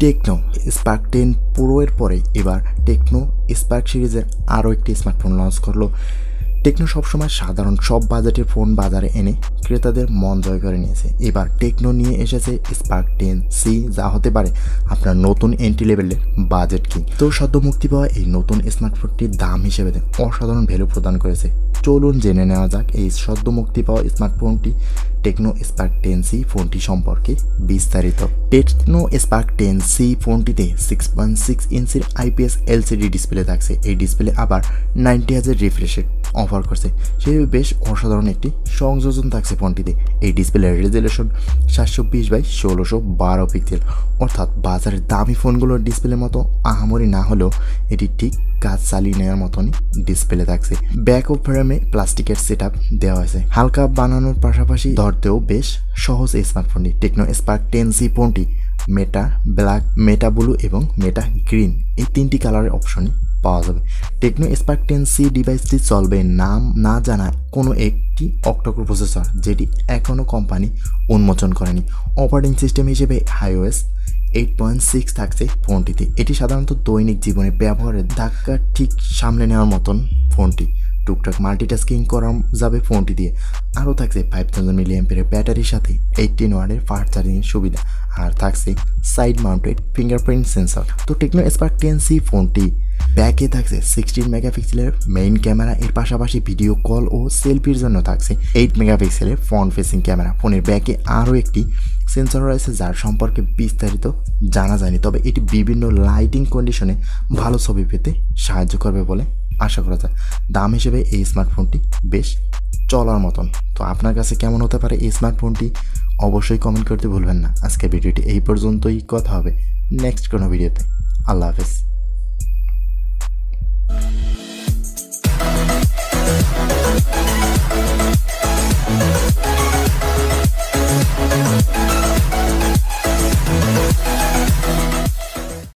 Tecno Spark 10 pro এর পরে এবার টেকনো স্পার্ক সিরিজের আরও একটি স্মার্টফোন লঞ্চ করলো। টেকনো সবসময় সাধারণ সব বাজেটের ফোন বাজারে এনে ক্রেতাদের মন জয় করে নিয়েছে। এবার টেকনো নিয়ে এসেছে স্পার্ক 10C, যা হতে পারে আপনার নতুন এন্ট্রি লেভেলের বাজেট কিং। তো সদ্য মুক্তি পাওয়া এই নতুন স্মার্টফোনটির দাম হিসেবে অসাধারণ ভ্যালু প্রদান করেছে। চলুন জেনে নেওয়া যাক এই সদ্য মুক্তি পাওয়া স্মার্টফোনটি টেকনো স্পার্ক 10C ফোনটি সম্পর্কে বিস্তারিত। টেকনো স্পার্ক 10C ফোনটিতে 6.6 ইঞ্চির IPS LCD ডিসপ্লে থাকছে। এই ডিসপ্লে আবার 90Hz রিফ্রেশ রেট অফার করছে, সেই বেশ অসাধারণ একটি সংযোজন থাকছে ফোনটিতে। এই ডিসপ্লের রেজুলেশন 720x1612 পিক্সেল, অর্থাৎ বাজারের দামি ফোনগুলোর ডিসপ্লের মতো আহামরি না হলেও এটি ঠিক কাজ চালিয়ে নেওয়ার মতনই ডিসপ্লে থাকছে। ব্যাক ও ফ্রেমে প্লাস্টিকের সেটআপ দেওয়া হয়েছে। হালকা বানানোর পাশাপাশি ধরতেও বেশ সহজ এই স্মার্টফোনটি। টেকনো স্পার্ক 10C ফোনটি মেটা ব্ল্যাক, মেটা ব্লু এবং মেটা গ্রিন এই তিনটি কালারের অপশনই পাওয়া যাবে। টেকনো স্পার্ক 10C ডিভাইসটি চলবে নাম না জানা কোনো একটি অক্টাকোর প্রসেসর, যেটি এখনও কোম্পানি উন্মোচন করেনি। অপারেটিং সিস্টেম হিসেবে iOS 8.6 থাকছে ফোনটিতে। এটি সাধারণত দৈনিক জীবনে ব্যবহারের ধাক্কা ঠিক সামলে নেওয়ার মতন ফোনটি। টুকটাক মাল্টিটাস্কিং করা যাবে ফোনটি দিয়ে। আরও থাকছে 5000 mAh ব্যাটারির সাথে 18 ওয়াটের ফাস্ট চার্জিংয়ের সুবিধা, আর থাকছে সাইড মাউন্টেড ফিঙ্গারপ্রিন্ট সেন্সর। তো টেকনো স্পার্ক 10C ফোনটি ব্যাকে থাকছে 16 মেগাপিক্সেলের মেইন ক্যামেরা, এর পাশাপাশি ভিডিও কল ও সেলফির জন্য থাকছে 8 মেগাপিক্সেলের ফ্রন্ট ফেসিং ক্যামেরা। ফোনের ব্যাকে আরও একটি সেন্সর রয়েছে যার সম্পর্কে বিস্তারিত জানা যায়নি, তবে এটি বিভিন্ন লাইটিং কন্ডিশনে ভালো ছবি পেতে সাহায্য করবে বলে আশা করা যায়। দাম হিসেবে এই স্মার্টফোনটি বেশ চলার মতন। তো আপনার কাছে কেমন হতে পারে এই স্মার্টফোনটি অবশ্যই কমেন্ট করতে ভুলবেন না। আজকের ভিডিওটি এই পর্যন্তই, কথা হবে নেক্সট কোনো ভিডিওতে। আল্লাহ হাফেজ।